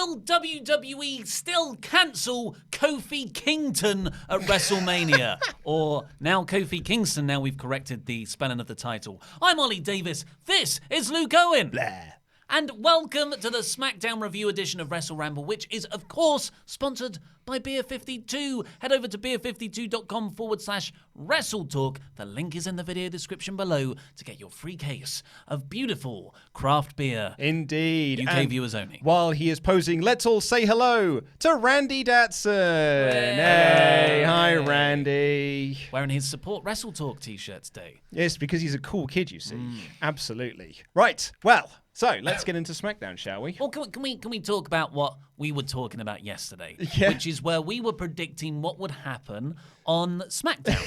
Will WWE still cancel Kofi Kingston at WrestleMania? Or now Kofi Kingston, now we've corrected the spelling of the title. I'm Ollie Davis. This is Luke Owen. Blah. And welcome to the SmackDown review edition of Wrestle Ramble, which is, of course, sponsored by Beer 52. Head over to beer52.com/WrestleTalk. The link is in the video description below to get your free case of beautiful craft beer. Indeed. UK and viewers only. While he is posing, let's all say hello to Randy Datson. Hey, hi, Randy. Wearing his Support WrestleTalk t-shirt today. Yes, because he's a cool kid, you see. Absolutely. Right, well, so let's get into SmackDown, shall we? Well, can we talk about what we were talking about yesterday? Yeah. Which is where we were predicting what would happen on SmackDown.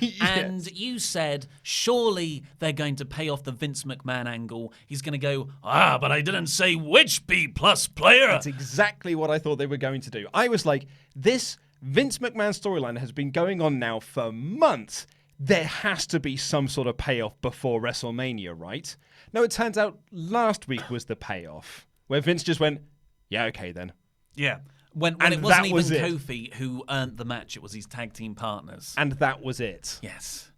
Yes. And you said, surely they're going to pay off the Vince McMahon angle. He's going to go, but I didn't say which B-plus player. That's exactly what I thought they were going to do. I was like, this Vince McMahon storyline has been going on now for months. There has to be some sort of payoff before WrestleMania, right? No, it turns out last week was the payoff, where Vince just went, yeah, okay then. Yeah. When And it wasn't that even was it. Kofi who earned the match, it was his tag team partners. And that was it. Yes.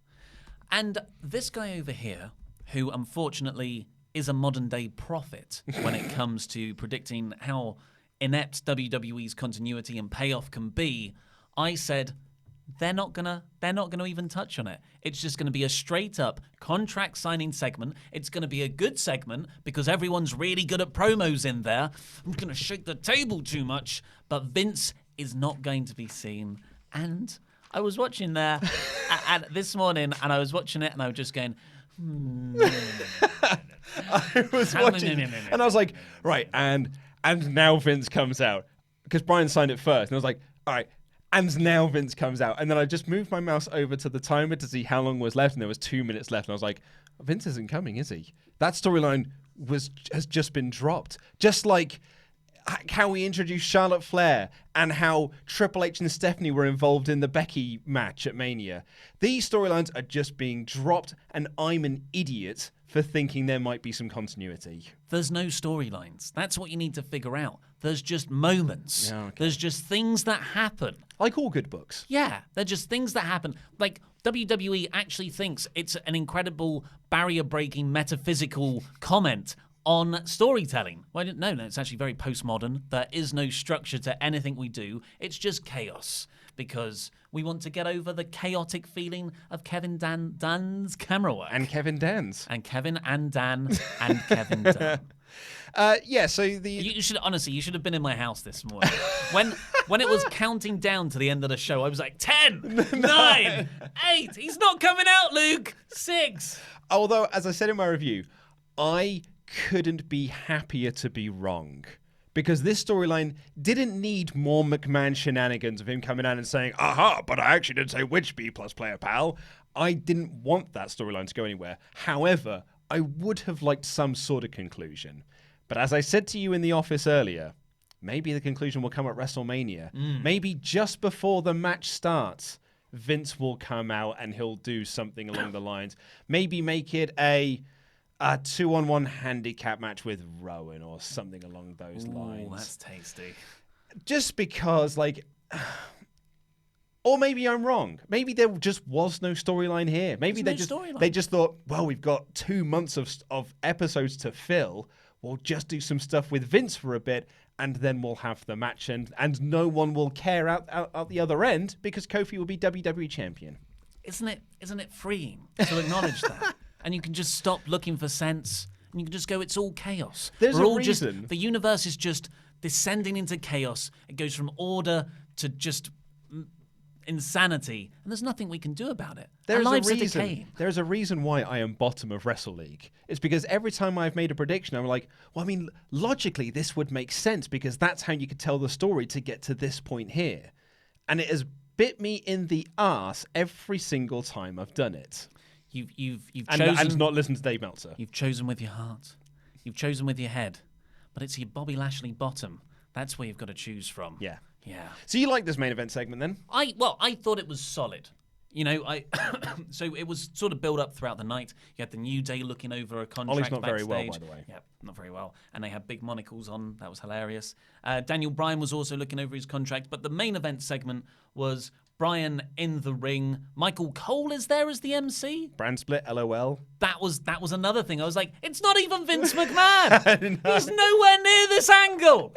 And this guy over here, who unfortunately is a modern day prophet when it comes to predicting how inept WWE's continuity and payoff can be, I said they're not gonna even touch on it. It's just gonna be a straight up contract signing segment. It's gonna be a good segment because everyone's really good at promos in there. I'm gonna shake the table too much, but Vince is not going to be seen. And I was watching there this morning, and I was watching it, and I was just going, I was watching, and I was like, right, and now Vince comes out. Because Brian signed it first, and I was like, all right, and now Vince comes out. And then I just moved my mouse over to the timer to see how long was left, and there was 2 minutes left. And I was like, Vince isn't coming, is he? That storyline has just been dropped. Just like how we introduced Charlotte Flair and how Triple H and Stephanie were involved in the Becky match at Mania. These storylines are just being dropped, and I'm an idiot for thinking there might be some continuity. There's no storylines. That's what you need to figure out. There's just moments. Yeah, okay. There's just things that happen. Like all good books. Yeah, they're just things that happen. Like, WWE actually thinks it's an incredible barrier-breaking metaphysical comment on storytelling. Well, no, it's actually very postmodern. There is no structure to anything we do. It's just chaos because we want to get over the chaotic feeling of Kevin Dunn's camera work. And Kevin Dans. And Kevin and Dan and Kevin Dunn. So You should have been in my house this morning. When it was counting down to the end of the show, I was like, 10, 9, 8. He's not coming out, Luke. 6. Although, as I said in my review, I couldn't be happier to be wrong. Because this storyline didn't need more McMahon shenanigans of him coming out and saying, aha, but I actually didn't say which B-plus player, pal. I didn't want that storyline to go anywhere. However, I would have liked some sort of conclusion. But as I said to you in the office earlier, maybe the conclusion will come at WrestleMania. Maybe just before the match starts, Vince will come out and he'll do something along the lines. Maybe make it a 2-on-1 handicap match with Rowan or something along those lines. That's tasty. Just because, or maybe I'm wrong. Maybe there just was no storyline here. Maybe they just thought, well, we've got 2 months of episodes to fill. We'll just do some stuff with Vince for a bit, and then we'll have the match, and no one will care out the other end because Kofi will be WWE champion. Isn't it freeing to acknowledge that? And you can just stop looking for sense, and you can just go, it's all chaos. There's a reason. The universe is just descending into chaos. It goes from order to just insanity, and there's nothing we can do about it. Our lives are decaying. There's a reason why I am bottom of Wrestle League. It's because every time I've made a prediction, I'm like, well, I mean, logically, this would make sense because that's how you could tell the story to get to this point here. And it has bit me in the arse every single time I've done it. You've chosen and not listen to Dave Meltzer. You've chosen with your heart. You've chosen with your head. But it's your Bobby Lashley bottom. That's where you've got to choose from. Yeah. Yeah. So you like this main event segment then? I thought it was solid. You know, so it was sort of built up throughout the night. You had the New Day looking over a contract Ollie's not backstage. very well, by the way. Yeah, not very well. And they had big monocles on. That was hilarious. Daniel Bryan was also looking over his contract. But the main event segment was Bryan in the ring. Michael Cole is there as the MC. Brand split, LOL. That was another thing. I was like, it's not even Vince McMahon. He's nowhere near this angle.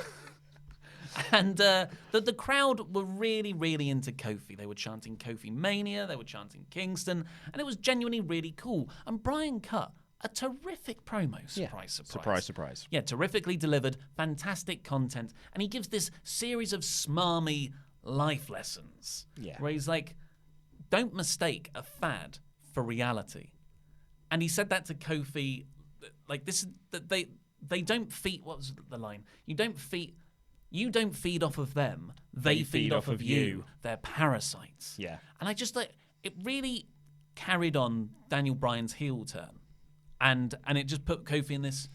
And the crowd were really, really into Kofi. They were chanting Kofi Mania. They were chanting Kingston. And it was genuinely really cool. And Bryan cut a terrific promo. Surprise, surprise. Surprise, surprise. Yeah, terrifically delivered. Fantastic content. And he gives this series of smarmy life lessons. Yeah. Where he's like, don't mistake a fad for reality. And he said that to Kofi. Like, this is... They don't feed... What was the line? You don't feed off of them. They feed off of you. They're parasites. Yeah. And I just like it really carried on Daniel Bryan's heel turn. And it just put Kofi in this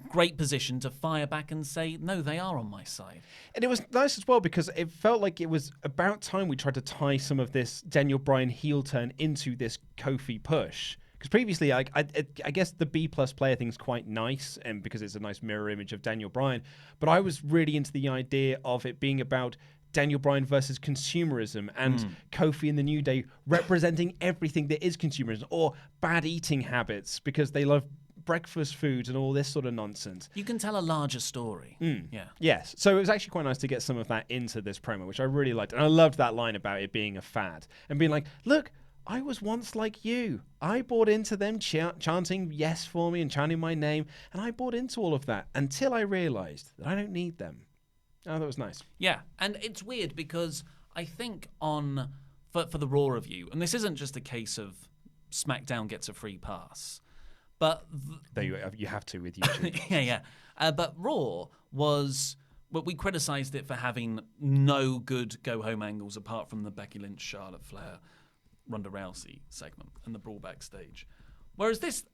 great position to fire back and say, no, they are on my side. And it was nice as well because it felt like it was about time we tried to tie some of this Daniel Bryan heel turn into this Kofi push. Because previously, I guess the B-plus player thing's quite nice, and because it's a nice mirror image of Daniel Bryan. But I was really into the idea of it being about Daniel Bryan versus consumerism and Kofi in the New Day representing everything that is consumerism or bad eating habits because they love breakfast foods and all this sort of nonsense. You can tell a larger story. Yeah. Yes. So it was actually quite nice to get some of that into this promo, which I really liked. And I loved that line about it being a fad and being like, look, I was once like you. I bought into them chanting yes for me and chanting my name, and I bought into all of that until I realized that I don't need them. Oh, that was nice. Yeah, and it's weird because I think for the Raw review, and this isn't just a case of SmackDown gets a free pass, but... you have to with YouTube. yeah. But Raw was... But we criticised it for having no good go-home angles apart from the Becky Lynch, Charlotte Flair, Ronda Rousey segment and the brawl backstage. Whereas this,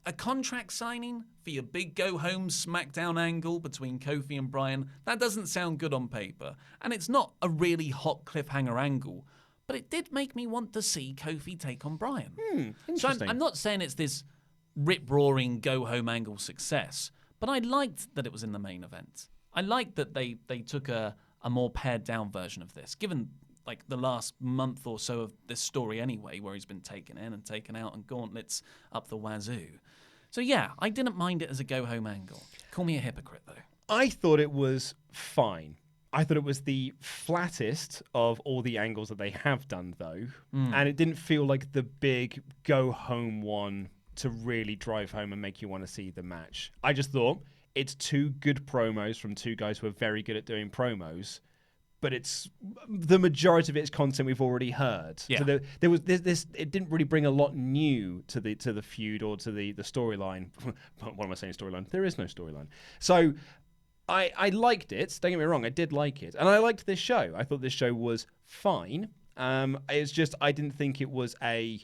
a contract signing for your big go-home SmackDown angle between Kofi and Bryan, that doesn't sound good on paper. And it's not a really hot cliffhanger angle, but it did make me want to see Kofi take on Bryan. So I'm not saying it's this rip-roaring go-home angle success, but I liked that it was in the main event. I liked that they took a more pared-down version of this, given like the last month or so of this story anyway, where he's been taken in and taken out and gauntlets up the wazoo. So yeah, I didn't mind it as a go-home angle. Call me a hypocrite, though. I thought it was fine. I thought it was the flattest of all the angles that they have done, though. And it didn't feel like the big go-home one to really drive home and make you want to see the match. I just thought it's two good promos from two guys who are very good at doing promos. But it's the majority of its content we've already heard. Yeah. So there was this. It didn't really bring a lot new to the feud or to the storyline. What am I saying? Storyline? There is no storyline. So I liked it. Don't get me wrong. I did like it, and I liked this show. I thought this show was fine. It's just I didn't think it was a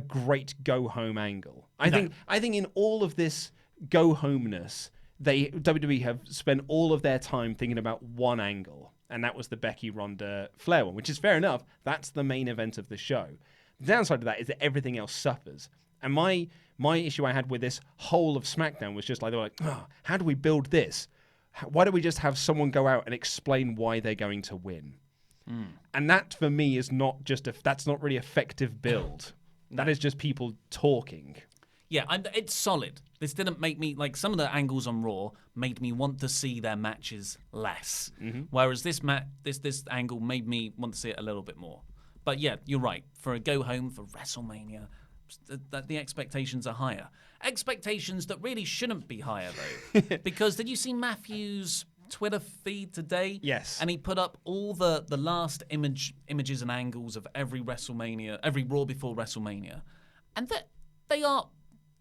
great go home angle. I think in all of this go homeness, WWE have spent all of their time thinking about one angle. And that was the Becky Ronda Flair one, which is fair enough. That's the main event of the show. The downside of that is that everything else suffers. And my issue I had with this whole of SmackDown was just like, they were like, oh, how do we build this? Why don't we just have someone go out and explain why they're going to win? And that for me is not just that's not really effective build. That is just people talking. Yeah, it's solid. This didn't make me, like, some of the angles on Raw made me want to see their matches less. Whereas this angle made me want to see it a little bit more. But yeah, you're right. For a go-home for WrestleMania, the expectations are higher. Expectations that really shouldn't be higher, though. Because did you see Matthew's Twitter feed today? Yes. And he put up all the last images and angles of every WrestleMania, every Raw before WrestleMania. And they are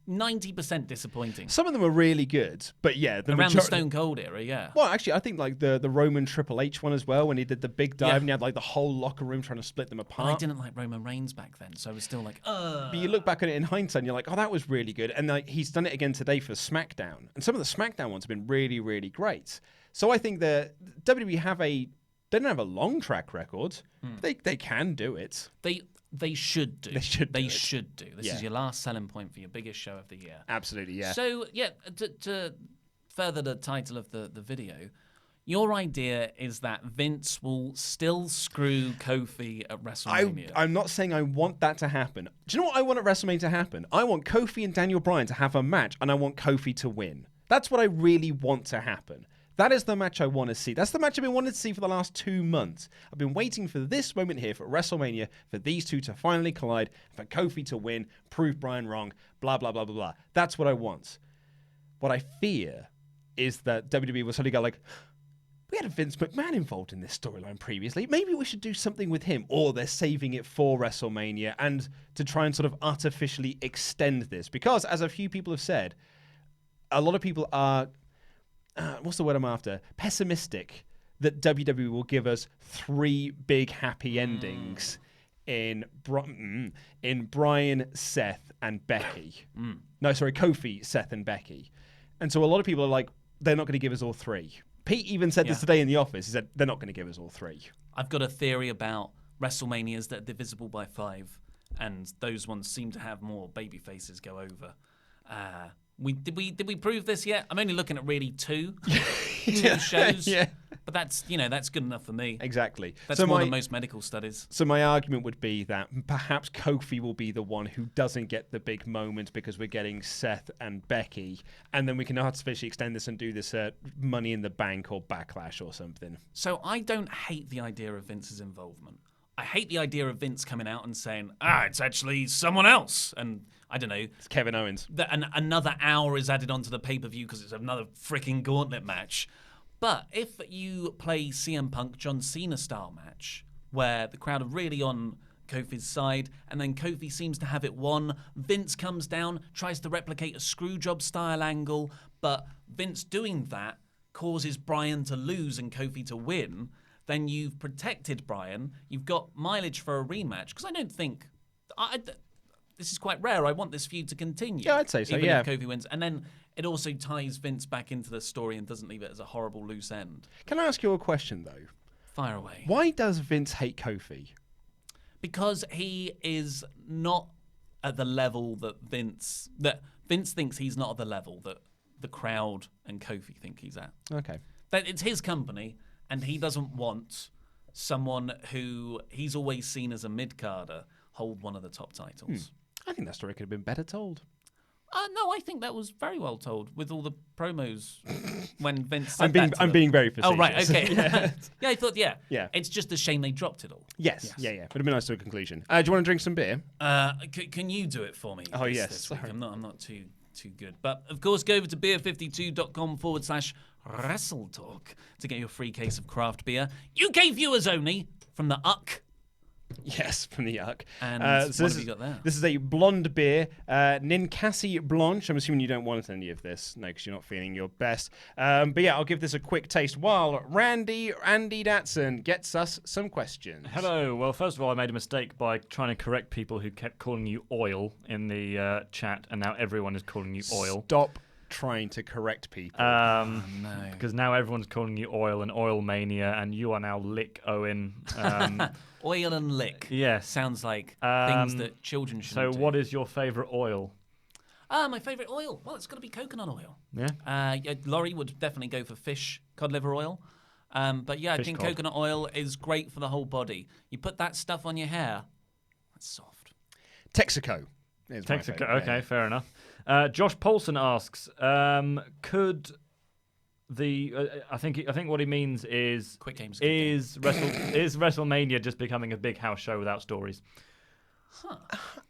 90% disappointing. Some of them are really good, but yeah, around the Stone Cold era, yeah. Well, actually, I think like the Roman Triple H one as well, when he did the big dive and he had like the whole locker room trying to split them apart. Well, I didn't like Roman Reigns back then, so I was still like, But you look back at it in hindsight, and you're like, oh, that was really good. And like he's done it again today for SmackDown, and some of the SmackDown ones have been really, really great. So I think that WWE they don't have a long track record. But they can do it. They should do. They should do. This Yeah. is your last selling point for your biggest show of the year. Absolutely, yeah. So, yeah, to further the title of the video, your idea is that Vince will still screw Kofi at WrestleMania. I'm not saying I want that to happen. Do you know what I want at WrestleMania to happen? I want Kofi and Daniel Bryan to have a match, and I want Kofi to win. That's what I really want to happen. That is the match I want to see. That's the match I've been wanting to see for the last 2 months. I've been waiting for this moment here for WrestleMania, for these two to finally collide, for Kofi to win, prove Bryan wrong, blah, blah, blah, blah, blah. That's what I want. What I fear is that WWE will suddenly go like, we had Vince McMahon involved in this storyline previously. Maybe we should do something with him. Or they're saving it for WrestleMania and to try and sort of artificially extend this. Because, as a few people have said, a lot of people are... what's the word I'm after? Pessimistic that WWE will give us 3 big happy endings in Bryan, Seth, and Becky. No, sorry, Kofi, Seth, and Becky. And so a lot of people are like, they're not going to give us all 3. Pete even said this today in the office. He said, they're not going to give us all 3. I've got a theory about WrestleManias that are divisible by 5, and those ones seem to have more baby faces go over. Did we prove this yet? I'm only looking at really 2 shows. Yeah. But that's good enough for me. Exactly. That's more than most medical studies. So my argument would be that perhaps Kofi will be the one who doesn't get the big moment because we're getting Seth and Becky, and then we can artificially extend this and do this Money in the Bank or Backlash or something. So I don't hate the idea of Vince's involvement. I hate the idea of Vince coming out and saying, it's actually someone else. And I don't know. It's Kevin Owens. Another hour is added onto the pay-per-view because it's another freaking gauntlet match. But if you play CM Punk John Cena style match, where the crowd are really on Kofi's side, and then Kofi seems to have it won, Vince comes down, tries to replicate a screwjob style angle, but Vince doing that causes Bryan to lose and Kofi to win, then you've protected Bryan, you've got mileage for a rematch, because I don't think... this is quite rare. I want this feud to continue. Yeah, I'd say so, even yeah. if Kofi wins. And then it also ties Vince back into the story and doesn't leave it as a horrible loose end. Can I ask you a question, though? Fire away. Why does Vince hate Kofi? Because he is not at the level that Vince thinks he's not at the level that the crowd and Kofi think he's at. Okay. That it's his company, and he doesn't want someone who he's always seen as a mid-carder hold one of the top titles. I think that story could have been better told. No, I think that was very well told with all the promos when Vince said I'm being very facetious. Oh, right, okay. Yeah, I thought, Yeah. It's just a shame they dropped it all. Yes. Yeah. Would have been nice to a conclusion. Do you want to drink some beer? Can you do it for me? Oh, yes. This week? I'm not too good. But, of course, go over to beer52.com/WrestleTalk to get your free case of craft beer. UK viewers only from the UCK. Yes, from the Yuck. And so what have you got there? This is a blonde beer, Ninkasi Blanche. I'm assuming you don't want any of this, no, because you're not feeling your best. But yeah, I'll give this a quick taste while Andy Datson gets us some questions. Hello. Well, first of all, I made a mistake by trying to correct people who kept calling you oil in the chat, and now everyone is calling you oil. Stop trying to correct people. No. Because now everyone's calling you oil and oil mania, and you are now Lick Owen. Oil and lick. Yes. Sounds like things that children shouldn't So do. what is your favourite oil? My favourite oil? Well, it's got to be coconut oil. Yeah? Laurie would definitely go for fish cod liver oil. But yeah, I think cod. coconut oil is great for the whole body. You put that stuff on your hair, it's soft. Texaco. is my Texaco. favourite, Okay, yeah. fair enough. Josh Paulson asks, could the I think what he means is Quick games. is WrestleMania just becoming a big house show without stories?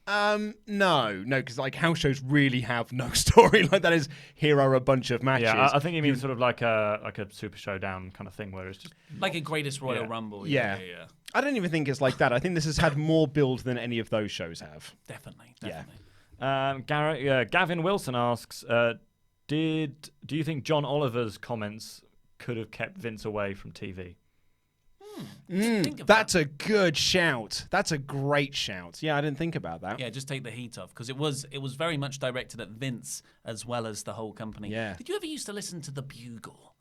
No, because like house shows really have no story. Like that is, here are a bunch of matches. Yeah, I think he means sort of like a Super Showdown kind of thing where it's just Like a Greatest Royal Yeah. Rumble. Yeah. Yeah. I don't even think it's like that. I think this has had more build than any of those shows have. Definitely. Gavin Wilson asks, do you think John Oliver's comments could have kept Vince away from TV? Think about That's a good shout. That's a great shout. Yeah, I didn't think about that. Yeah, just take the heat off because it was very much directed at Vince as well as the whole company. Yeah. Did you ever used to listen to The Bugle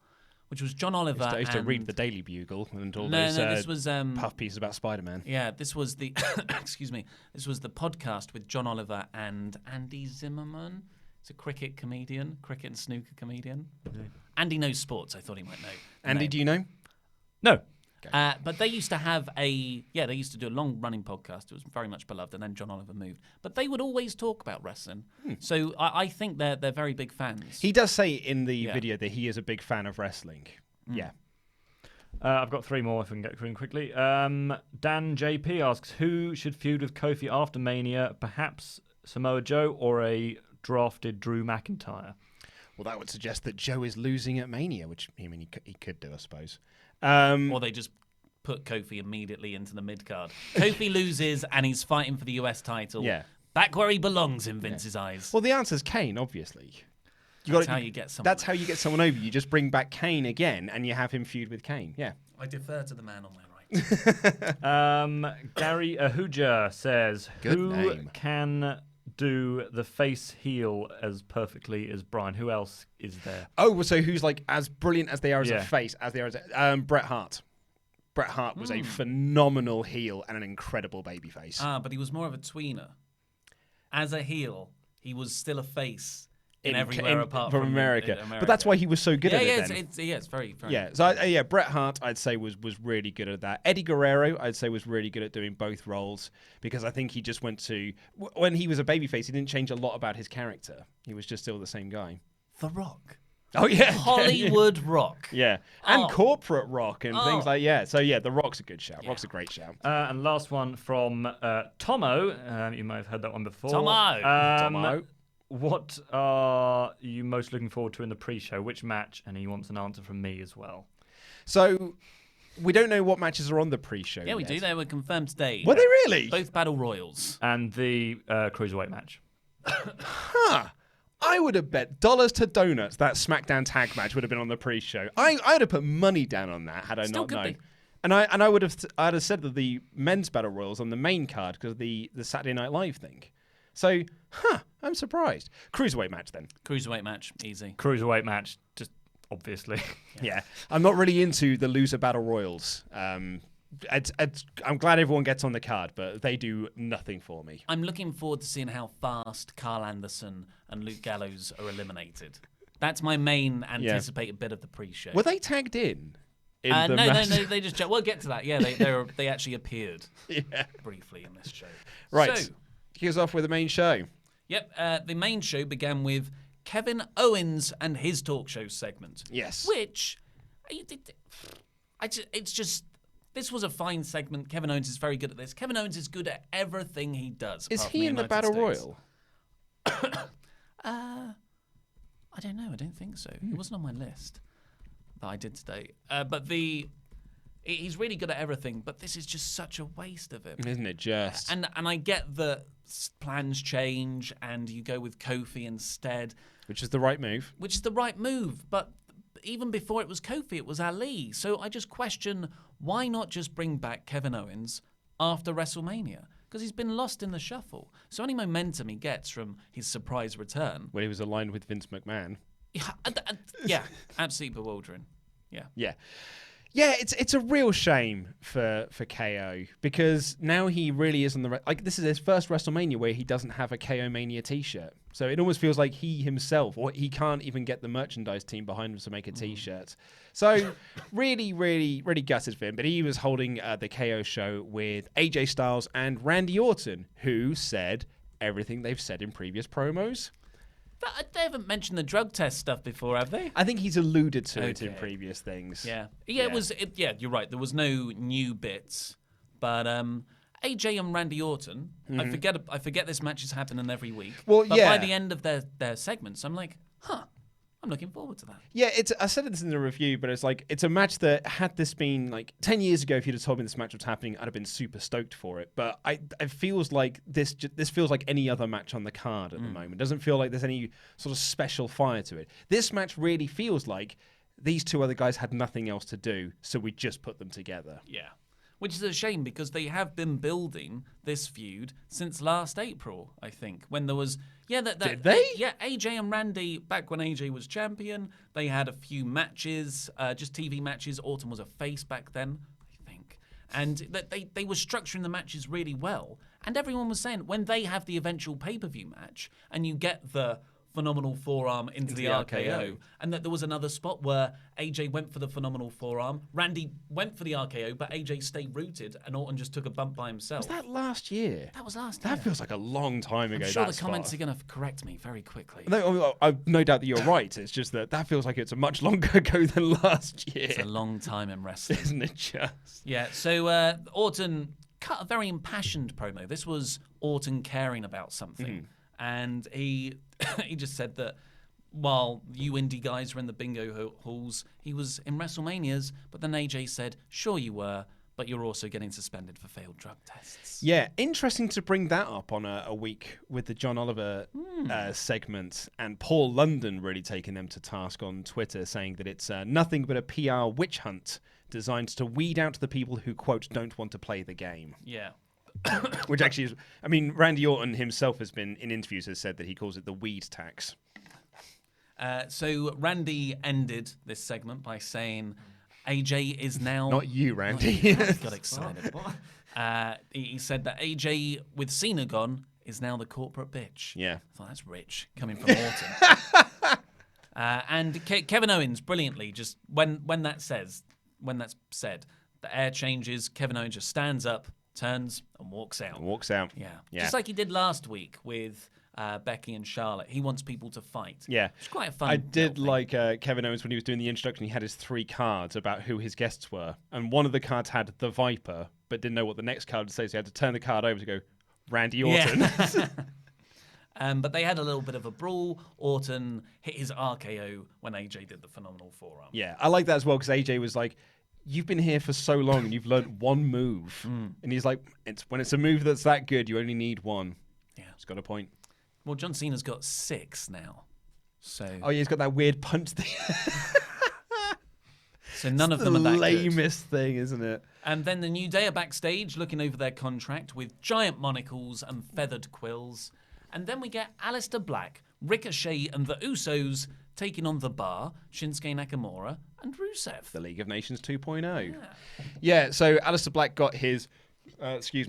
which was John Oliver. I used to read the Daily Bugle and all No, those this was puff pieces about Spider-Man. Yeah, this was the excuse me. This was the podcast with John Oliver and Andy Zimmerman. It's a cricket and snooker comedian. Mm-hmm. Andy knows sports. I thought he might know. Andy, do you know? No. Okay. But they used to have they used to do a long-running podcast. It was very much beloved, and then John Oliver moved. But they would always talk about wrestling. So I think they're very big fans. He does say in the video that he is a big fan of wrestling. Yeah. I've got 3 more if we can get through them quickly. Dan JP asks, who should feud with Kofi after Mania? Perhaps Samoa Joe or a drafted Drew McIntyre? Well, that would suggest that Joe is losing at Mania, which he could do, I suppose. Or they just put Kofi immediately into the mid-card. Kofi loses and he's fighting for the US title. Yeah. Back where he belongs in Vince's eyes. Well, the answer is Kane, obviously. That's how you get someone. That's how you get someone over. You just bring back Kane again and you have him feud with Kane. Yeah. I defer to the man on my right. Gary Ahuja says, Good who name. can do the face heel as perfectly as Brian? Who else is there? Oh, so who's like as brilliant as they are as a Yeah. face, as they are as Bret Hart. Bret Hart was a phenomenal heel and an incredible babyface. But he was more of a tweener. As a heel, he was still a face in everywhere apart from America. America. But that's why he was so good at it then. It's very, very Yeah, so Bret Hart, I'd say was really good at that. Eddie Guerrero, I'd say was really good at doing both roles because I think he just went to when he was a babyface, he didn't change a lot about his character. He was just still the same guy. The Rock. Oh yeah, Hollywood Rock. Yeah, and Oh. corporate rock and things Oh. like So The Rock's a good shout. Rock's a great shout. And last one from Tomo. You might have heard that one before. Tomo. Tomo. What are you most looking forward to in the pre-show? Which match? And he wants an answer from me as well. So we don't know what matches are on the pre-show. Yeah, we yet. do. They were confirmed today. Were they really? Both Battle Royals. And the Cruiserweight match. Huh. I would have bet dollars to donuts that SmackDown tag match would have been on the pre-show. I'd have put money down on that had I Still not could known. be. And I'd have said that the men's battle royals on the main card because of the Saturday Night Live thing. So, I'm surprised. Cruiserweight match then. Cruiserweight match, easy. Cruiserweight match, just obviously. Yeah. I'm not really into the loser battle royals. I'm glad everyone gets on the card, but they do nothing for me. I'm looking forward to seeing how fast Carl Anderson and Luke Gallows are eliminated. That's my main anticipated bit of the pre-show. Were they tagged in? No, the match? no, they just... We'll get to that. Yeah, they actually appeared briefly in this show. Right. So, Kick us off with the main show. Yep, the main show began with Kevin Owens and his talk show segment. Yes. Which, it's just... This was a fine segment. Kevin Owens is very good at this. Kevin Owens is good at everything he does. Is apart he from in the United Battle States. Royal? I don't know. I don't think so. It wasn't on my list that I did today. But he's really good at everything. But this is just such a waste of him. Isn't it just? And I get that plans change and you go with Kofi instead, Which is the right move. which is the right move. But even before it was Kofi, it was Ali. So I just question, why not just bring back Kevin Owens after WrestleMania? Because he's been lost in the shuffle. So any momentum he gets from his surprise return... When he was aligned with Vince McMahon. Yeah, absolutely bewildering. Yeah. Yeah. Yeah, it's a real shame for KO because now he really is on the this is his first WrestleMania where he doesn't have a KO Mania t-shirt. So it almost feels like he himself or he can't even get the merchandise team behind him to make a t-shirt. So really, really, really gutted for him. But he was holding the KO show with AJ Styles and Randy Orton, who said everything they've said in previous promos. But they haven't mentioned the drug test stuff before, have they? I think he's alluded to it in Okay. previous things. Yeah, you're right. There was no new bits, but AJ and Randy Orton. I forget this match is happening every week. Well, but yeah. by the end of their segments, I'm like, I'm looking forward to that. Yeah, I said this in the review, but it's a match that had this been 10 years ago, if you'd have told me this match was happening, I'd have been super stoked for it. But it feels like this feels like any other match on the card at the moment. It doesn't feel like there's any sort of special fire to it. This match really feels like these two other guys had nothing else to do, so we just put them together. Yeah. Which is a shame because they have been building this feud since last April, I think, when there was... Did they? Yeah, AJ and Randy, back when AJ was champion, they had a few matches, just TV matches. Orton was a face back then, I think. And they were structuring the matches really well. And everyone was saying, when they have the eventual pay-per-view match, and you get the phenomenal forearm into the RKO, and that there was another spot where AJ went for the phenomenal forearm, Randy went for the RKO, but AJ stayed rooted, and Orton just took a bump by himself. Was that last year? That was last year. That feels like a long time ago. I'm sure the comments are going to correct me very quickly. No, I've no doubt that you're right. It's just that feels like it's a much longer ago than last year. It's a long time in wrestling. Isn't it just? Yeah, so Orton cut a very impassioned promo. This was Orton caring about something. And he just said that while you indie guys were in the bingo halls, he was in WrestleManias, but then AJ said, sure you were, but you're also getting suspended for failed drug tests. Yeah, interesting to bring that up on a week with the John Oliver segment, and Paul London really taking them to task on Twitter, saying that it's nothing but a PR witch hunt designed to weed out the people who, quote, don't want to play the game. Yeah. Which actually is, I mean, Randy Orton himself has been, in interviews, has said that he calls it the weed tax. So Randy ended this segment by saying AJ is now... Not you, Randy. I got excited. He said that AJ, with Cena gone, is now the corporate bitch. Yeah. I thought that's rich, coming from Orton. And Kevin Owens, brilliantly, just when that's said, the air changes, Kevin Owens just stands up, turns and walks out. Yeah. Just like he did last week with Becky and Charlotte. He wants people to fight. Yeah. It's quite a fun I did thing. like Kevin Owens when he was doing the introduction. He had his 3 cards about who his guests were. And one of the cards had the Viper, but didn't know what the next card would say. So he had to turn the card over to go, Randy Orton. Yeah. But they had a little bit of a brawl. Orton hit his RKO when AJ did the phenomenal forearm. Yeah, I like that as well because AJ was like, you've been here for so long and you've learned one move. And he's like, when it's a move that's that good, you only need one. Yeah. He's got a point. Well, John Cena's got 6 now. So Oh, yeah, he's got that weird punch thing. So none of them are that the good. lamest thing, isn't it? And then the New Day are backstage looking over their contract with giant monocles and feathered quills. And then we get Aleister Black, Ricochet and the Usos taking on The Bar, Shinsuke Nakamura and Rusev. The League of Nations 2.0. Yeah, so Aleister Black got his,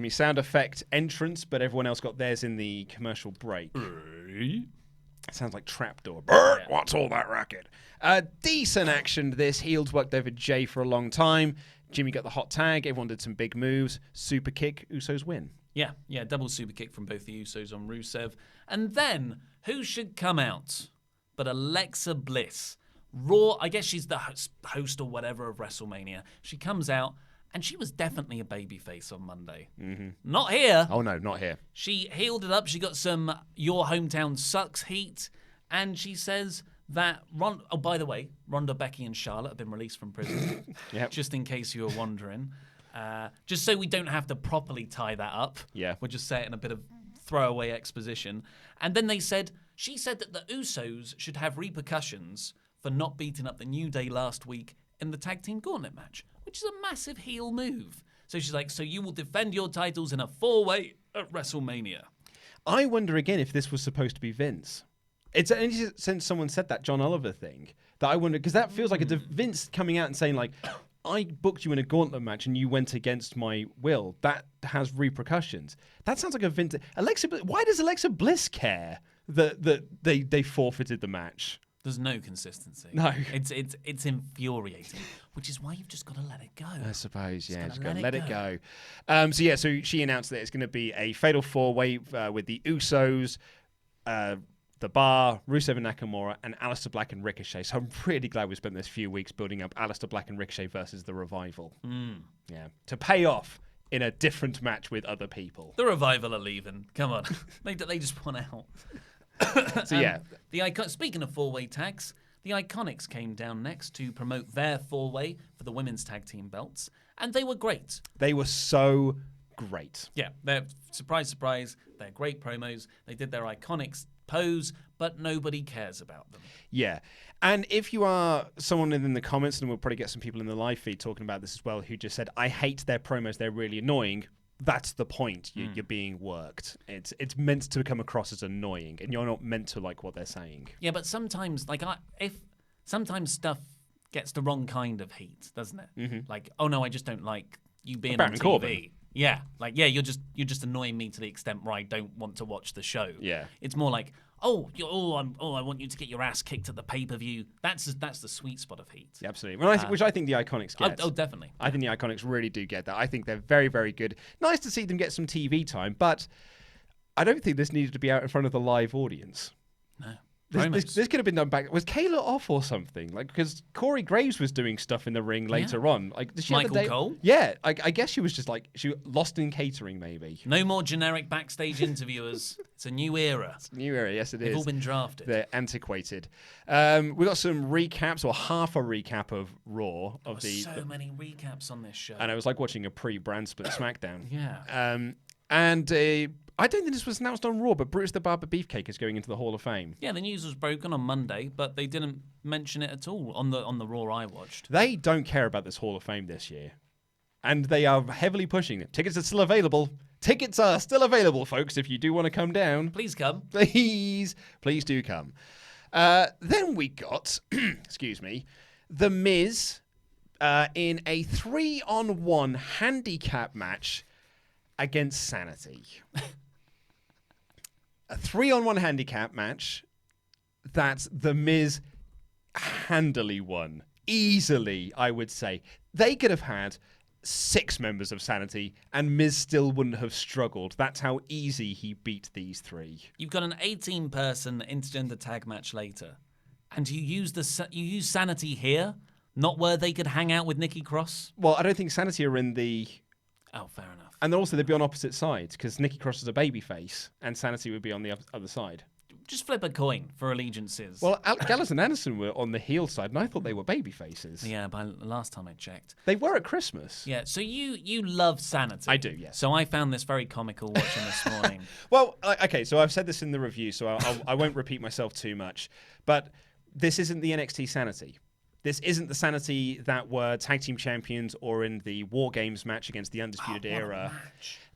sound effect entrance, but everyone else got theirs in the commercial break. It sounds like trapdoor. Yeah. What's all that racket? Decent action to this. Heels worked over Jay for a long time. Jimmy got the hot tag. Everyone did some big moves. Super kick. Usos win. Yeah, double super kick from both the Usos on Rusev. And then, who should come out but Alexa Bliss? Raw, I guess she's the host or whatever of WrestleMania. She comes out, and she was definitely a babyface on Monday. Not here. Oh, no, not here. She healed it up. She got some Your Hometown Sucks heat. And she says that, oh, by the way, Ronda, Becky, and Charlotte have been released from prison. Yep. Just in case you were wondering. Just so we don't have to properly tie that up. Yeah. We'll just say it in a bit of throwaway exposition. And then she said that the Usos should have repercussions for not beating up the New Day last week in the tag team gauntlet match, which is a massive heel move. So she's like, so you will defend your titles in a 4-way at WrestleMania. I wonder again if this was supposed to be Vince. It's only since someone said that John Oliver thing that I wonder, because that feels like a Vince coming out and saying like, I booked you in a gauntlet match and you went against my will. That has repercussions. That sounds like a Vince. Why does Alexa Bliss care that they forfeited the match? There's no consistency. No. It's infuriating, which is why you've just got to let it go. I suppose, yeah. Just Just gotta let it go. So she announced that it's going to be a fatal 4-way with the Usos, The Bar, Rusev and Nakamura, and Aleister Black and Ricochet. So I'm really glad we spent this few weeks building up Aleister Black and Ricochet versus The Revival. Yeah. To pay off in a different match with other people. The Revival are leaving. Come on. they just want out. So yeah. Speaking of 4-way tags, the Iconics came down next to promote their 4-way for the women's tag team belts, and they were great. They were so great. Yeah, they're surprise, they're great promos. They did their Iconics pose, but nobody cares about them. Yeah. And if you are someone in the comments, and we'll probably get some people in the live feed talking about this as well, who just said, I hate their promos, they're really annoying. That's the point. You're being worked. It's meant to come across as annoying, and you're not meant to like what they're saying. Yeah, but sometimes, sometimes stuff gets the wrong kind of heat, doesn't it? Mm-hmm. Like, oh no, I just don't like you being Baron on TV. Corbin. Yeah, like you're just annoying me to the extent where I don't want to watch the show. Yeah, it's more like, I want you to get your ass kicked at the pay-per-view. That's the sweet spot of heat. Yeah, absolutely. Well, which I think the Iconics get. Oh, definitely. I think the Iconics really do get that. I think they're very, very good. Nice to see them get some TV time, but I don't think this needed to be out in front of the live audience. No. This could have been done back. Was Kayla off or something? Like, because Corey Graves was doing stuff in the ring later on. Like, did she Michael have a day? Cole? Yeah, I guess she was just like she lost in catering, maybe. No more generic backstage interviewers. It's a new era. It's a new era, yes, it is. They've all been drafted. They're antiquated. We got some recaps, or half a recap of Raw So many recaps on this show. And it was like watching a pre-brand split SmackDown. Yeah. I don't think this was announced on Raw, but Brutus the Barber Beefcake is going into the Hall of Fame. Yeah, the news was broken on Monday, but they didn't mention it at all on the Raw I watched. They don't care about this Hall of Fame this year, and they are heavily pushing it. Tickets are still available. Tickets are still available, folks. If you do want to come down, please come. Please do come. Then we got, excuse me, The Miz in a 3-on-1 handicap match against Sanity. A 3-on-1 handicap match that The Miz handily won. Easily, I would say. They could have had 6 members of Sanity and Miz still wouldn't have struggled. That's how easy he beat these 3. You've got an 18-person intergender tag match later, and you use Sanity here, not where they could hang out with Nikki Cross? Well, I don't think Sanity are in the... Oh, fair enough. And also they'd be on opposite sides because Nikki Cross is a babyface and Sanity would be on the other side. Just flip a coin for allegiances. Well, Gallows and Anderson were on the heel side, and I thought they were babyfaces. Yeah, by last time I checked. They were at Christmas. Yeah, so you love Sanity. I do, yes. So I found this very comical watching this morning. Well, okay, so I've said this in the review, so I won't repeat myself too much. But this isn't the NXT Sanity. This isn't the Sanity that were tag team champions or in the War Games match against the Undisputed Era.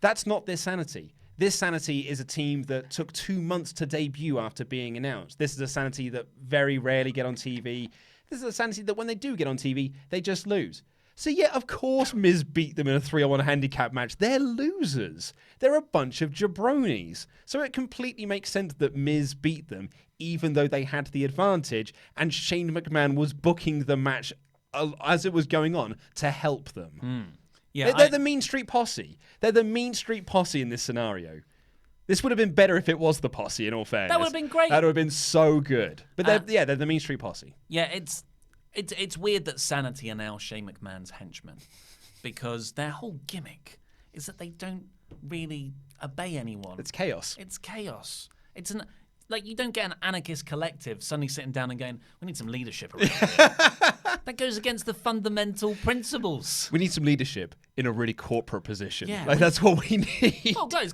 That's not this Sanity. This Sanity is a team that took 2 months to debut after being announced. This is a Sanity that very rarely get on TV. This is a Sanity that when they do get on TV, they just lose. So yeah, of course Miz beat them in a 3-on-1 handicap match. They're losers. They're a bunch of jabronis. So it completely makes sense that Miz beat them, even though they had the advantage, and Shane McMahon was booking the match as it was going on to help them. Yeah, they're the Mean Street Posse. They're the Mean Street Posse in this scenario. This would have been better if it was the Posse, in all fairness. That would have been great. That would have been so good. But they're the Mean Street Posse. Yeah, it's weird that Sanity are now Shane McMahon's henchmen, because their whole gimmick is that they don't really obey anyone. It's chaos. It's chaos. It's you don't get an anarchist collective suddenly sitting down and going, we need some leadership around here. That goes against the fundamental principles. We need some leadership in a really corporate position. Yeah, that's what we need. Oh, guys.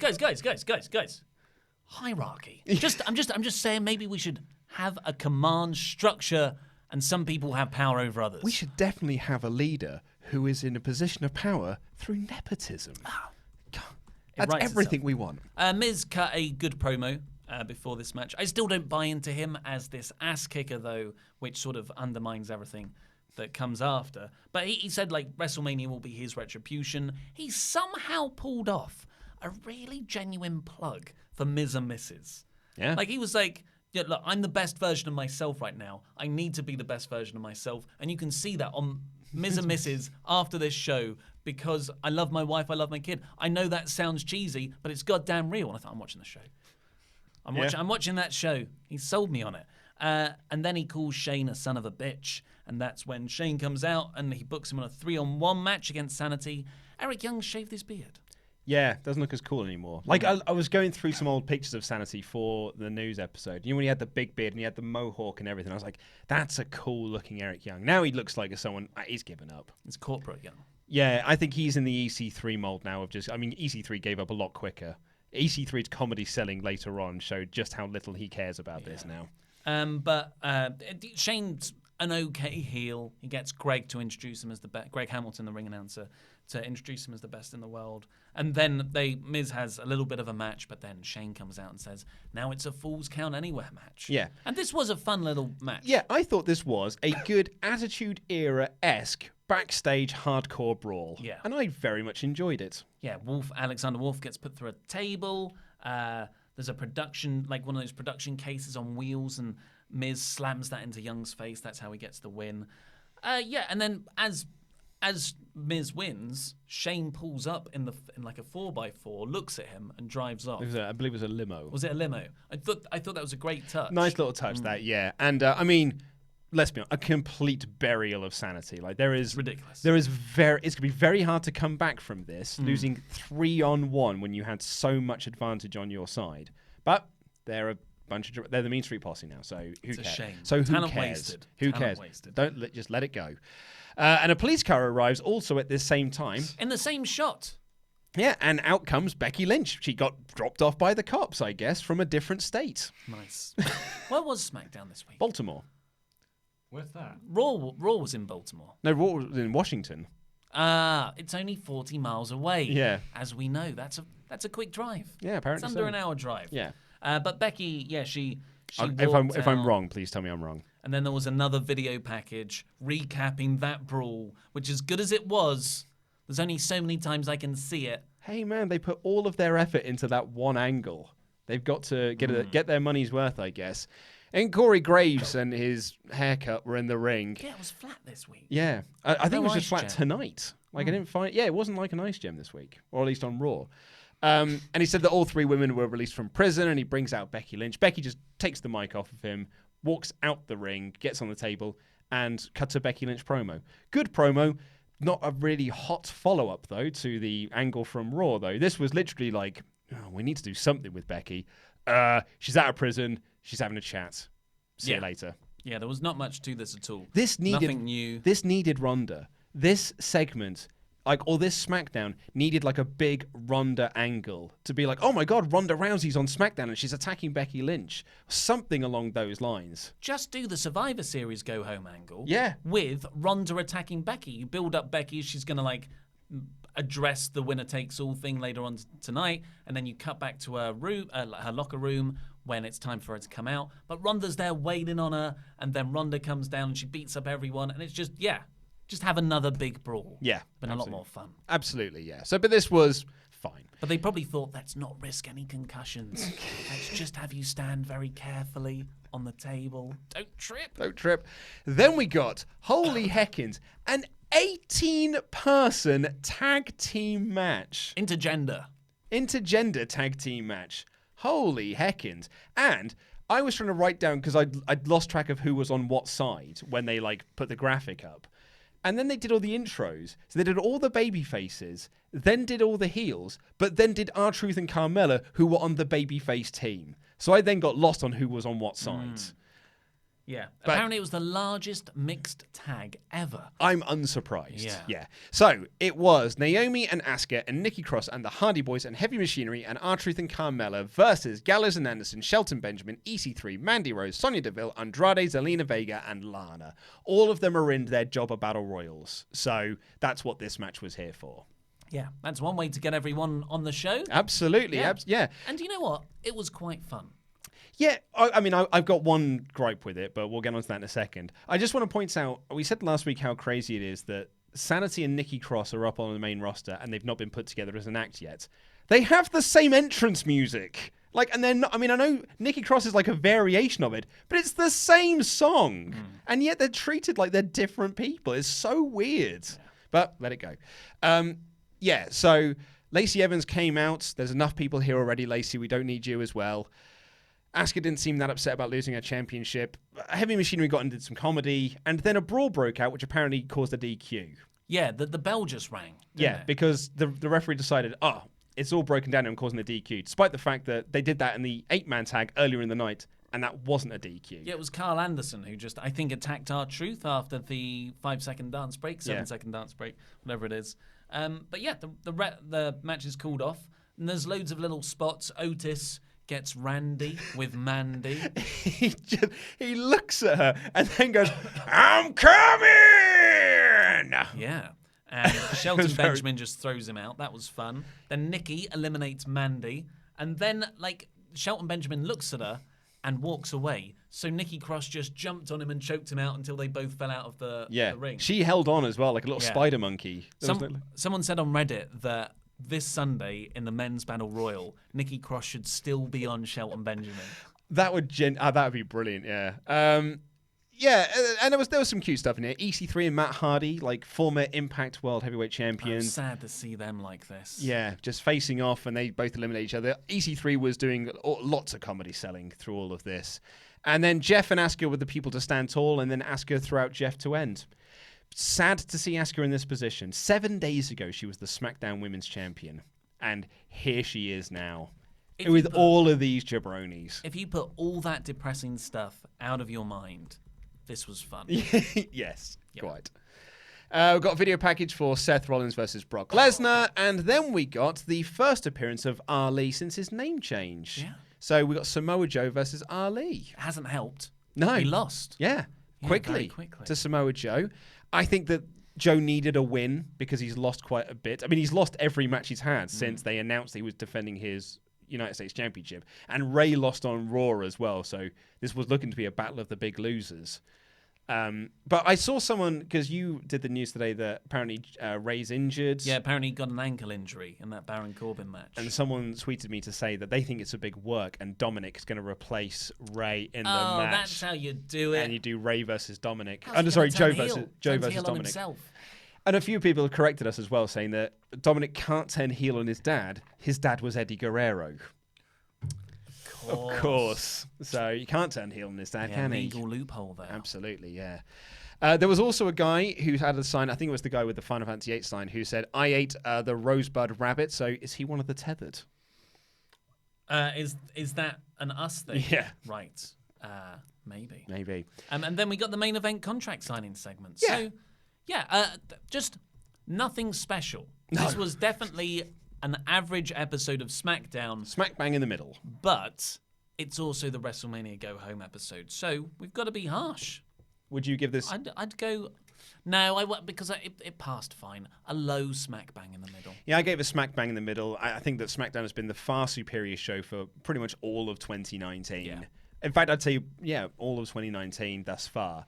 Hierarchy. I'm just saying maybe we should have a command structure and some people have power over others. We should definitely have a leader who is in a position of power through nepotism. That's everything we want. Miz cut a good promo before this match. I still don't buy into him as this ass kicker, though, which sort of undermines everything that comes after. But he said, WrestleMania will be his retribution. He somehow pulled off a really genuine plug for Miz and Mrs. Yeah. He was like, yeah, look, I'm the best version of myself right now. I need to be the best version of myself. And you can see that on Miz and Mrs. after this show, because I love my wife, I love my kid. I know that sounds cheesy, but it's goddamn real. And I thought, I'm watching the show. I'm watching that show. He sold me on it. And then he calls Shane a son of a bitch. And that's when Shane comes out and he books him on a 3-on-1 match against Sanity. Eric Young shaved his beard. Yeah, doesn't look as cool anymore. I was going through some old pictures of Sanity for the news episode. You know, when he had the big beard and he had the mohawk and everything, I was like, that's a cool looking Eric Young. Now he looks like someone, he's given up. It's corporate Young. Yeah, I think he's in the EC3 mold now of EC3 gave up a lot quicker. EC3's comedy selling later on showed just how little he cares about this now. But Shane's an okay heel. He gets Greg to introduce him as the best. Greg Hamilton, the ring announcer, to introduce him as the best in the world. And then Miz has a little bit of a match, but then Shane comes out and says, now it's a Falls Count Anywhere match. Yeah. And this was a fun little match. Yeah, I thought this was a good Attitude Era-esque backstage hardcore brawl. Yeah. And I very much enjoyed it. Yeah, Alexander Wolf gets put through a table. There's a production, like one of those production cases on wheels, and Miz slams that into Young's face. That's how he gets the win. And then as Miz wins, Shane pulls up in like a 4x4, looks at him, and drives off. I believe it was a limo. Was it a limo? I thought that was a great touch. Nice little touch, that, yeah. And I mean, let's be honest, a complete burial of sanity. Like there is ridiculous. It's going to be very hard to come back from this, losing 3-on-1 when you had so much advantage on your side. But they're the Mean Street Posse now, so who cares? A shame. So who Talent cares? wasted. Who Talent cares? wasted. Just let it go. And a police car arrives also at this same time. In the same shot. Yeah, and out comes Becky Lynch. She got dropped off by the cops, I guess, from a different state. Nice. Where was SmackDown this week? Baltimore. Where's that? Raw was in Baltimore. No, Raw was in Washington. It's only 40 miles away. Yeah. As we know, that's a quick drive. Yeah, apparently it's under so. an hour drive. Yeah. But Becky, she if I'm wrong, please tell me I'm wrong. And then there was another video package recapping that brawl, which, as good as it was, there's only so many times I can see it. Hey man, they put all of their effort into that one angle. They've got to get their money's worth, I guess. And Corey Graves and his haircut were in the ring. Yeah, it was flat this week. Yeah, I think it was just flat gem. tonight. Like I didn't find. Yeah, it wasn't like an ice gem this week, or at least on Raw. And he said that all 3 women were released from prison, and he brings out Becky Lynch. Becky just takes the mic off of him, walks out the ring, gets on the table, and cuts a Becky Lynch promo. Good promo. Not a really hot follow-up, though, to the angle from Raw, though. This was literally like, oh, we need to do something with Becky. She's out of prison. She's having a chat. See you later. Yeah, there was not much to this at all. Nothing new. This needed Ronda. This segment, this SmackDown needed like a big Ronda angle to be like, oh my God, Ronda Rousey's on SmackDown and she's attacking Becky Lynch. Something along those lines. Just do the Survivor Series go home angle. Yeah. With Ronda attacking Becky. You build up Becky. She's going to address the winner takes all thing later on tonight, and then you cut back to her room, her locker room, when it's time for her to come out. But Ronda's there waiting on her, and then Ronda comes down and she beats up everyone, and it's just have another big brawl. Yeah, been a lot more fun. Absolutely, yeah. So, but this was fine. But they probably thought, let's not risk any concussions. Let's just have you stand very carefully on the table. Don't trip. Don't trip. Then we got, holy heckins, an 18-person tag team match. Intergender tag team match. Holy heckins. And I was trying to write down, because I'd lost track of who was on what side when they put the graphic up. And then they did all the intros. So they did all the baby faces, then did all the heels, but then did R-Truth and Carmella, who were on the babyface team. So I then got lost on who was on what sides. Yeah. Apparently it was the largest mixed tag ever. I'm unsurprised. Yeah. So it was Naomi and Asuka and Nikki Cross and the Hardy Boys and Heavy Machinery and R-Truth and Carmella versus Gallows and Anderson, Shelton Benjamin, EC3, Mandy Rose, Sonya Deville, Andrade, Zelina Vega, and Lana. All of them are in their Jobber Battle Royals. So that's what this match was here for. Yeah, that's one way to get everyone on the show. Absolutely. Yeah. And you know what? It was quite fun. Yeah, I mean, I've got one gripe with it, but we'll get on to that in a second. I just want to point out, we said last week how crazy it is that Sanity and Nikki Cross are up on the main roster and they've not been put together as an act yet. They have the same entrance music. And they're not, I know Nikki Cross is like a variation of it, but it's the same song. And yet they're treated like they're different people. It's so weird. Yeah. But let it go. So Lacey Evans came out. There's enough people here already, Lacey. We don't need you as well. Asuka didn't seem that upset about losing her championship. Heavy Machinery got and did some comedy, and then a brawl broke out, which apparently caused a DQ. Yeah, the bell just rang. Because the referee decided, it's all broken down and causing a DQ, despite the fact that they did that in the 8-man tag earlier in the night, and that wasn't a DQ. Yeah, it was Carl Anderson who just, I think, attacked R-Truth after the 5-second dance break, 7-second dance break, whatever it is. But yeah, the match is called off. And there's loads of little spots. Otis gets Randy with Mandy. he looks at her and then goes, "I'm coming!" Yeah. And Shelton Benjamin just throws him out. That was fun. Then Nikki eliminates Mandy. And then, like, Shelton Benjamin looks at her and walks away. So Nikki Cross just jumped on him and choked him out until they both fell out of the ring. She held on as well, like a little spider monkey. Someone said on Reddit that this Sunday in the men's battle royal, Nikki Cross should still be on Shelton Benjamin. That would be brilliant. Yeah. Yeah, and there was some cute stuff in here. EC3 and Matt Hardy, like former Impact World Heavyweight Champions. Sad to see them like this. Yeah, just facing off, and they both eliminate each other. EC3 was doing lots of comedy selling through all of this. And then Jeff and Asuka were the people to stand tall, and then Asuka threw out Jeff to end. Sad to see Asuka in this position. 7 days ago, she was the SmackDown Women's Champion, and here she is now. With all of these jabronis. If you put all that depressing stuff out of your mind, this was fun. Yes, quite. We've got a video package for Seth Rollins versus Brock Lesnar, and then we got the first appearance of Ali since his name change. Yeah. So we got Samoa Joe versus Ali. It hasn't helped. No. He lost. Yeah, very quickly quickly to Samoa Joe. I think that Joe needed a win because he's lost quite a bit. I mean, he's lost every match he's had since they announced he was defending his United States Championship. And Ray lost on Raw as well, so this was looking to be a battle of the big losers. But I saw someone, because you did the news today that apparently Ray's injured. Yeah, apparently he got an ankle injury in that Baron Corbin match. And someone tweeted me to say that they think it's a big work and Dominic is going to replace Ray in the match. Oh, that's how you do it. And you do Ray versus Dominic. Joe versus Dominic. Himself. And a few people have corrected us as well, saying that Dominic can't turn heel on his dad. His dad was Eddie Guerrero. Of course. So you can't turn heel on his dad, can he? Legal loophole there. Absolutely, yeah. There was also a guy who had a sign, I think it was the guy with the Final Fantasy VIII sign, who said, "I ate the Rosebud Rabbit." So is he one of the tethered? Is that an us thing? Yeah. Right. Maybe. And then we got the main event contract signing segment. Yeah. So, just nothing special. No. This was definitely an average episode of SmackDown. Smack bang in the middle. But it's also the WrestleMania Go Home episode. So we've got to be harsh. Would you give this... I'd go... No, because it passed fine. A low smack bang in the middle. Yeah, I gave a smack bang in the middle. I think that SmackDown has been the far superior show for pretty much all of 2019. Yeah. In fact, I'd say, all of 2019 thus far.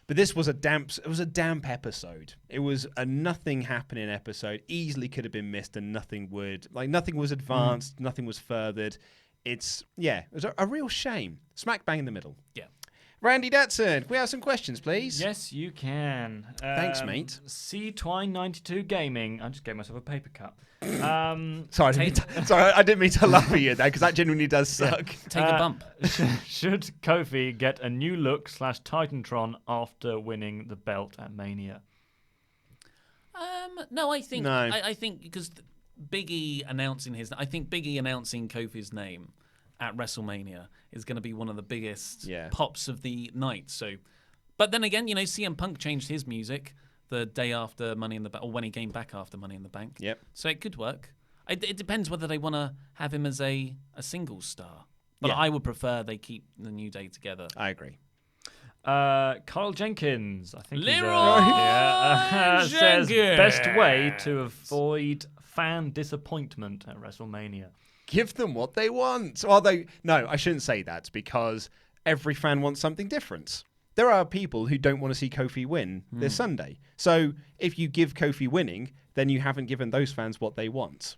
But this was a damp episode. It was a nothing happening episode. Easily could have been missed, and nothing was advanced, nothing was furthered. It was a real shame. Smack bang in the middle. Yeah. Randy Datson, can we have some questions, please? Yes, you can. Thanks, mate. C Twine 92 Gaming. I just gave myself a paper cut. Sorry, I didn't mean to laugh at you there, because that genuinely does suck. Take a bump. Should Kofi get a new look / Titantron after winning the belt at Mania? No, I think No. I think because Big E announcing Kofi's name at WrestleMania is going to be one of the biggest pops of the night. So, but then again, CM Punk changed his music the day after Money in the Bank, or when he came back after Money in the Bank. Yep. So it could work. It depends whether they want to have him as a single star. But I would prefer they keep the New Day together. I agree. Kyle Jenkins, I think Leroy says Jenkins. best way to avoid fan disappointment at WrestleMania. Give them what they want. Although, no, I shouldn't say that, because every fan wants something different. There are people who don't want to see Kofi win this Sunday. So if you give Kofi winning, then you haven't given those fans what they want.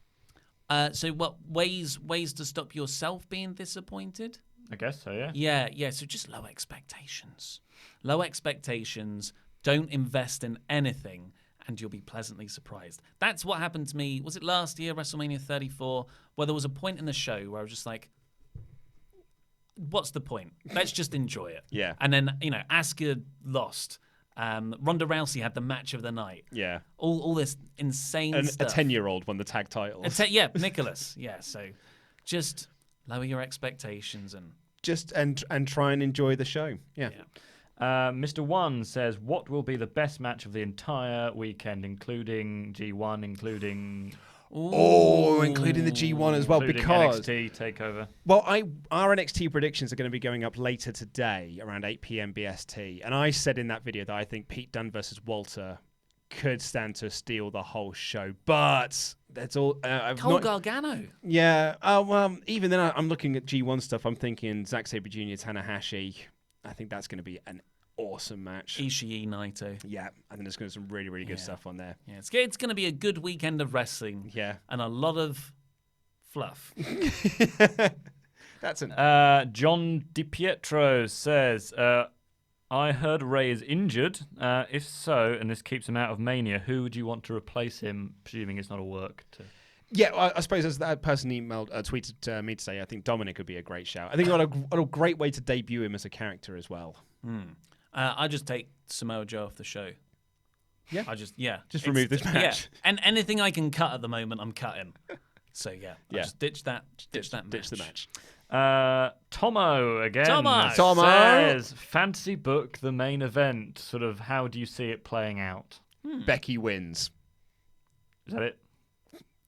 So what ways to stop yourself being disappointed? I guess so, yeah. Yeah. So just low expectations. Low expectations. Don't invest in anything, and you'll be pleasantly surprised. That's what happened to me. Was it last year, WrestleMania 34, where there was a point in the show where I was just like, what's the point? Let's just enjoy it. Yeah. And then, Asuka lost. Ronda Rousey had the match of the night. Yeah. All this insane stuff. A 10-year-old won the tag titles. Nicholas. Yeah, so just lower your expectations and try and enjoy the show. Yeah. Mr. One says, what will be the best match of the entire weekend, including G1, including Oh, including the G1 as well, Including because NXT takeover. well, our NXT predictions are going to be going up later today around 8 p.m. BST, and I said in that video that I think Pete Dunne versus Walter could stand to steal the whole show, but that's all. Cole Gargano. Yeah. Well, even then, I'm looking at G1 stuff. I'm thinking Zack Sabre Jr., Tanahashi. I think that's going to be an awesome match. Ishii, Naito. Yeah, I think there's going to be some really, really good stuff on there. Yeah, it's going to be a good weekend of wrestling. Yeah. And a lot of fluff. That's an. John DiPietro says, I heard Ray is injured. If so, and this keeps him out of Mania, who would you want to replace him, presuming it's not a work to... Yeah, I suppose as that person tweeted me to say, I think Dominic would be a great shout. I think what a great way to debut him as a character as well. I just take Samoa Joe off the show. Yeah, just remove this match. Yeah. And anything I can cut at the moment, I'm cutting. So I'll just ditch that match. Ditch the match. Tomo again. Tomo says, fantasy book the main event. Sort of, how do you see it playing out? Becky wins. Is that it?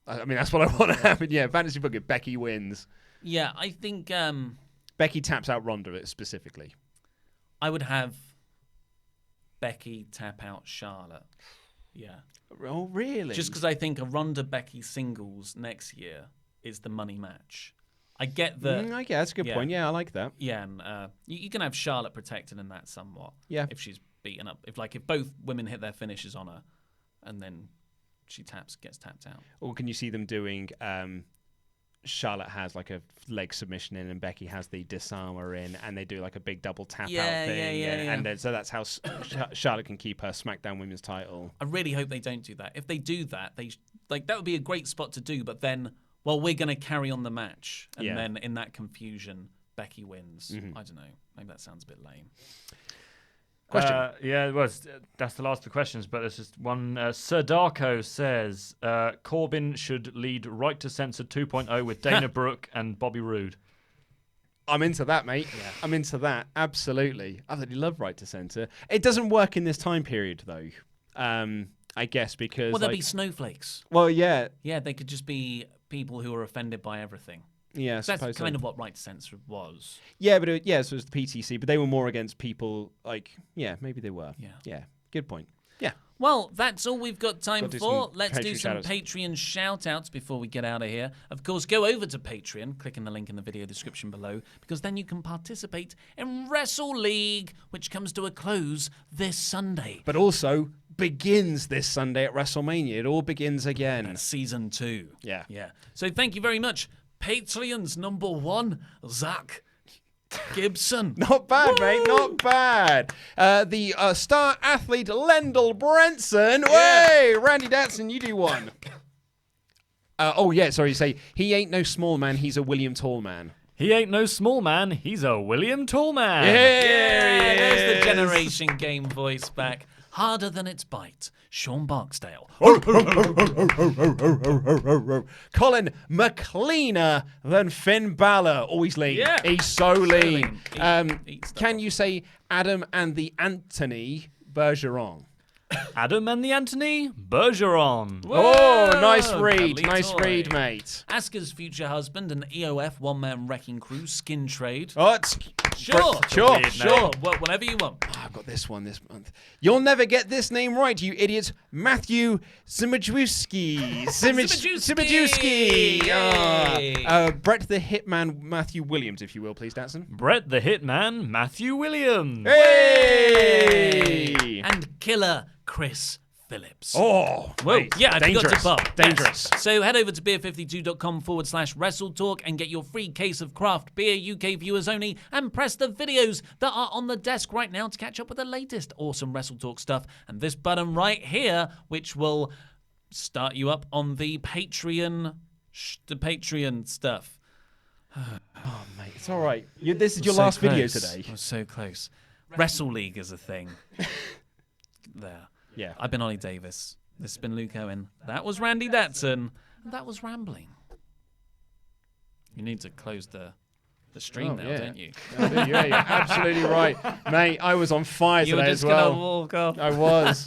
I mean, that's what I want to happen. Yeah, fantasy book it. Becky wins. Yeah, I think Becky taps out Ronda specifically. I would have Becky tap out Charlotte. Yeah. Oh, really? Just because I think a Ronda Becky singles next year is the money match. I get that. I guess that's a good point. Yeah, I like that. Yeah, and you can have Charlotte protected in that somewhat. Yeah. If she's beaten up, if both women hit their finishes on her, and then she gets tapped out. Or can you see them doing? Charlotte has like a leg submission in, and Becky has the disarmer in, and they do like a big double tap out thing. And then, so that's how Charlotte can keep her SmackDown Women's title. I really hope they don't do that. If they do that, that would be a great spot to do. But then, well, we're going to carry on the match, and then in that confusion, Becky wins. I don't know. Maybe that sounds a bit lame. Question. That's the last of the questions, but there's just one. Sir Darko says Corbin should lead Right to Censor 2.0 with Dana Brooke and Bobby Roode. I'm into that, mate. Yeah. I'm into that. Absolutely. I really love Right to Censor. It doesn't work in this time period, though. I guess because... Well, there'd be snowflakes. Well, yeah. Yeah, they could just be people who are offended by everything. Yeah, so that's kind of what Right to Censor was. Yeah, but so it was the PTC, but they were more against people maybe they were. Yeah, good point. Yeah. Well, that's all we've got time for. Let's do some shout-outs. Patreon shout-outs before we get out of here. Of course, go over to Patreon, click on the link in the video description below, because then you can participate in Wrestle League, which comes to a close this Sunday. But also begins this Sunday at WrestleMania. It all begins again. Season 2. Yeah. So thank you very much. Patreon's number 1, Zach Gibson. Not bad, mate. Not bad. The star athlete, Lendl Brenson. Hey, Randy Datson, you do one. You say, he ain't no small man, he's a William Tall man. He ain't no small man, he's a William Tall man. Yeah, there's the Generation Game voice back. Harder than its bite. Sean Barksdale. Colin McLeaner than Finn Balor. Always lean. Yeah. He's so lean. Eat Can you say Adam and the Anthony Bergeron? Adam and the Anthony Bergeron. Oh, nice read. Lovely Nice toy. read, mate. Asuka's future husband and EOF one-man wrecking crew skin trade. Oh, it's... Sure. Whatever you want. I've got this one this month. You'll never get this name right, you idiot. Matthew Zimajewski. Zimajewski. Brett the Hitman Matthew Williams, if you will, please, Datson. Brett the Hitman Matthew Williams. Hey! And killer Chris Phillips. Oh, Whoa. Yeah, I forgot dangerous. to bump. Dangerous. Yes. So head over to beer52.com/WrestleTalk and get your free case of craft beer, UK viewers only, and press the videos that are on the desk right now to catch up with the latest awesome WrestleTalk stuff. And this button right here, which will start you up on the Patreon stuff. Oh, mate, it's all right. This is your So last video close. today. I was so close. Wrestle League is a thing. There. Yeah. I've been Ollie Davis. This has been Luke Owen. That was Randy Datson. And that was Rambling. You need to close the stream now, don't you? Yeah, you're absolutely right. Mate, I was on fire You were today just as well. going to walk off. I was.